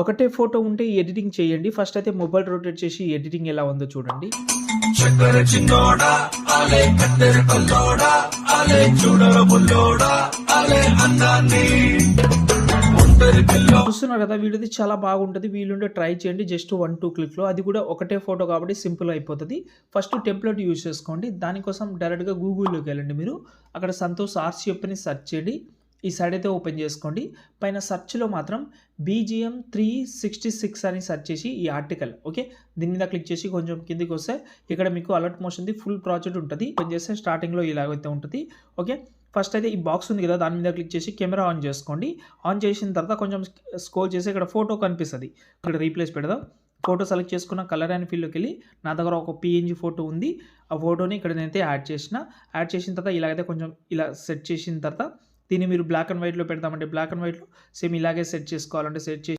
ఒకటే ఫోటో ఉంటే ఎడిటింగ్ చేయండి. ఫస్ట్ అయితే మొబైల్ రొటేట్ చేసి ఎడిటింగ్ ఎలా ఉందో చూడండి. చూస్తున్నారు కదా, వీడియోది చాలా బాగుంటుంది. వీలుంటే ట్రై చేయండి. జస్ట్ 1-2 క్లిక్లో, అది కూడా ఒకటే ఫోటో కాబట్టి సింపుల్ అయిపోతుంది. ఫస్ట్ టెంప్లెట్ యూజ్ చేసుకోండి. దానికోసం డైరెక్ట్గా గూగుల్లోకి వెళ్ళండి. మీరు అక్కడ సంతోష్ ఆర్సిఎఫ్ అని సెర్చ్ చేయండి. ఈ సైడ్ అయితే ఓపెన్ చేసుకోండి. పైన సెర్చ్లో మాత్రం BGM 366 అని సెర్చ్ చేసి ఈ ఆర్టికల్, ఓకే, దీని మీద క్లిక్ చేసి కొంచెం కిందికి వస్తే ఇక్కడ మీకు అలర్ట్ మోషన్ది ఫుల్ ప్రాజెక్ట్ ఉంటుంది. ఓపెన్ చేస్తే స్టార్టింగ్లో ఇలాగైతే ఉంటుంది. ఓకే, ఫస్ట్ అయితే ఈ బాక్స్ ఉంది కదా, దాని మీద క్లిక్ చేసి కెమెరా ఆన్ చేసుకోండి. ఆన్ చేసిన తర్వాత కొంచెం స్క్రోల్ చేసి ఇక్కడ ఫోటో కనిపిస్తుంది. ఇక్కడ రీప్లేస్ పెడదాం. ఫోటో సెలెక్ట్ చేసుకున్న కలర్ అండ్ ఫీల్డ్లోకి వెళ్ళి నా దగ్గర ఒక PNG ఫోటో ఉంది. ఆ ఫోటోని ఇక్కడ నేనైతే యాడ్ చేసిన తర్వాత ఇలాగైతే కొంచెం ఇలా సెట్ చేసిన తర్వాత దీన్ని మీరు బ్లాక్ అండ్ వైట్లో పెడదామంటే బ్లాక్ అండ్ వైట్లో సేమ్ ఇలాగే సెట్ చేసుకోవాలంటే సెట్ చేసి